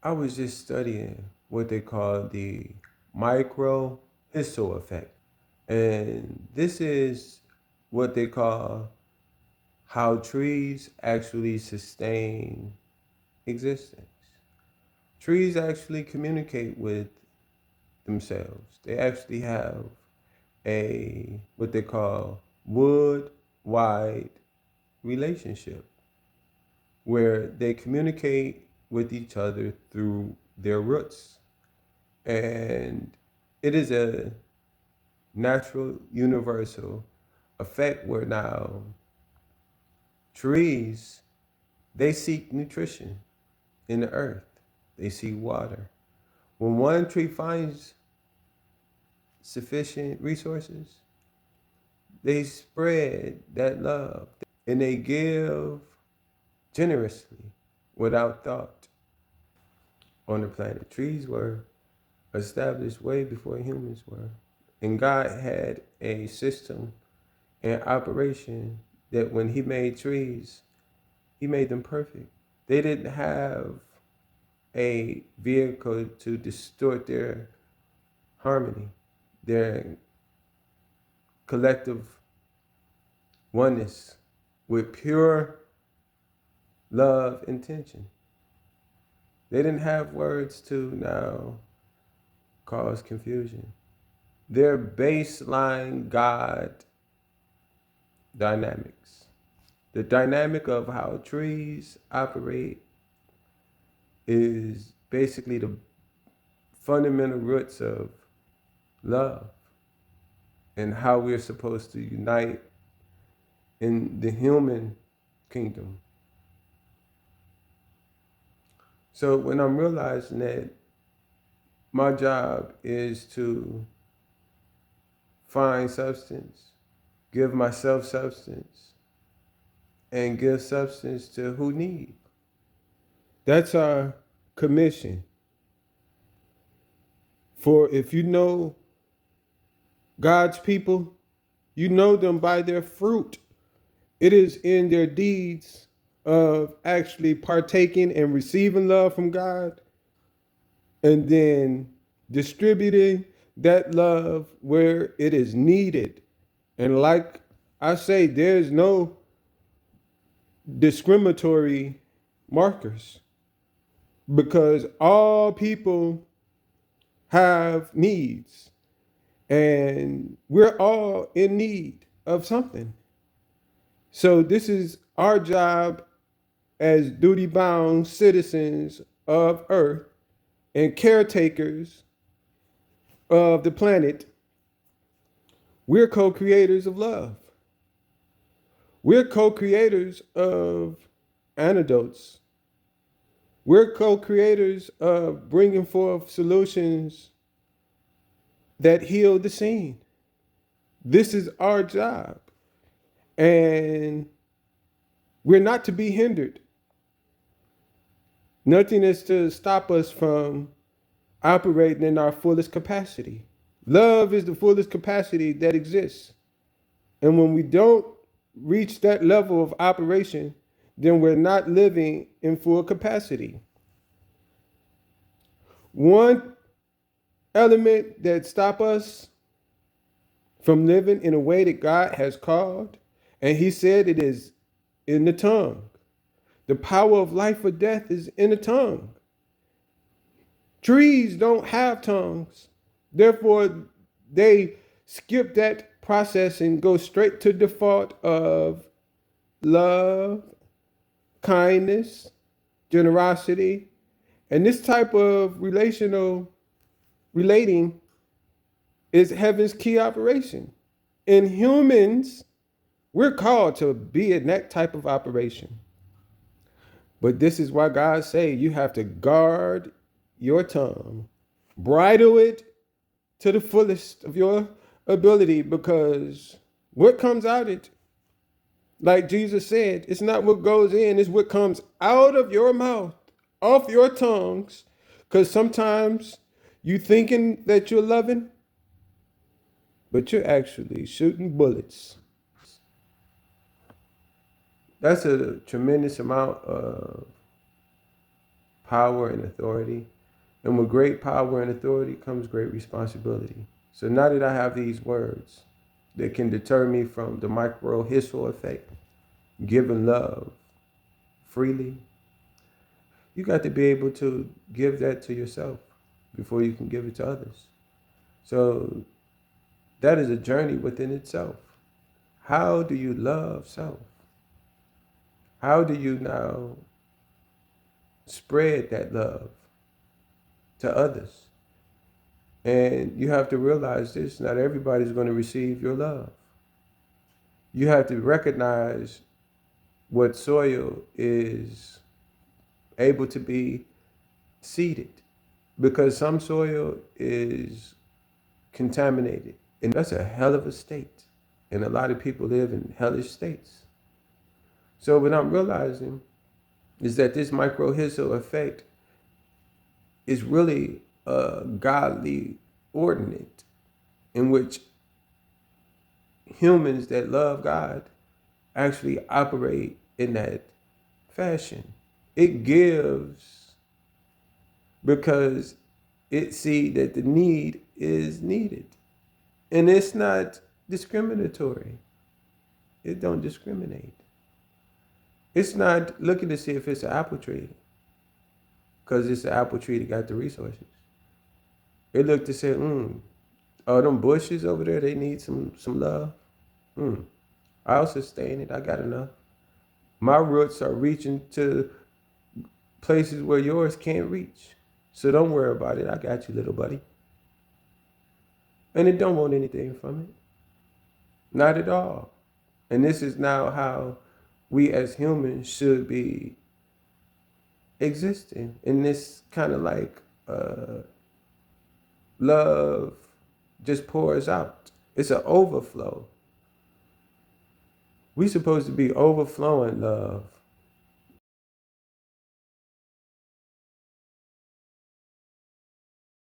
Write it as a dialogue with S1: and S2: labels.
S1: I was just studying what they call the micro hissile effect. And this is what they call how trees actually sustain existence. Trees actually communicate with themselves. They actually have a what they call wood wide relationship where they communicate with each other through their roots. And it is a natural, universal effect where now trees, they seek nutrition in the earth. They seek water. When one tree finds sufficient resources, they spread that love and they give generously without thought on the planet. Trees were established way before humans were. And God had a system and operation that when He made trees, He made them perfect. They didn't have a vehicle to distort their harmony, their collective oneness with pure love intention. They didn't have words to now cause confusion. Their baseline God dynamics, the dynamic of how trees operate, is basically the fundamental roots of love and how we're supposed to unite in the human kingdom. So when I'm realizing that my job is to find substance, give myself substance, and give substance to who need. That's our commission. For if you know God's people, you know them by their fruit. It is in their deeds of actually partaking and receiving love from God and then distributing that love where it is needed. And like I say, there's no discriminatory markers because all people have needs and we're all in need of something. So this is our job as duty bound citizens of Earth and caretakers of the planet. We're co creators of love. We're co creators of antidotes. We're co creators of bringing forth solutions that heal the scene. This is our job. And we're not to be hindered. Nothing is to stop us from operating in our fullest capacity. Love is the fullest capacity that exists. And when we don't reach that level of operation, then we're not living in full capacity. One element that stop us from living in a way that God has called, and He said it is in the tongue. The power of life or death is in the tongue. Trees don't have tongues. Therefore, they skip that process and go straight to default of love, kindness, generosity. And this type of relating is heaven's key operation. In humans, we're called to be in that type of operation. But this is why God say you have to guard your tongue, bridle it to the fullest of your ability, because what comes out it, like Jesus said, it's not what goes in, it's what comes out of your mouth, off your tongues. Because sometimes you thinking that you're loving, but you're actually shooting bullets. That's a tremendous amount of power and authority. And with great power and authority comes great responsibility. So now that I have these words that can deter me from the micro-hissile effect, giving love freely, you got to be able to give that to yourself before you can give it to others. So that is a journey within itself. How do you love self? How do you now spread that love to others? And you have to realize this, not everybody's going to receive your love. You have to recognize what soil is able to be seeded, because some soil is contaminated. And that's a hell of a state. And a lot of people live in hellish states. So what I'm realizing is that this micro-hissile effect is really a godly ordinance in which humans that love God actually operate in that fashion. It gives because it see that the need is needed. And it's not discriminatory. It don't discriminate. It's not looking to see if it's an apple tree because it's an apple tree that got the resources. It looked to say, oh, them bushes over there, they need some love. I'll sustain it. I got enough. My roots are reaching to places where yours can't reach. So don't worry about it. I got you, little buddy. And it don't want anything from it. Not at all. And this is now how we as humans should be existing in this kind of like love just pours out. It's an overflow. We supposed to be overflowing love.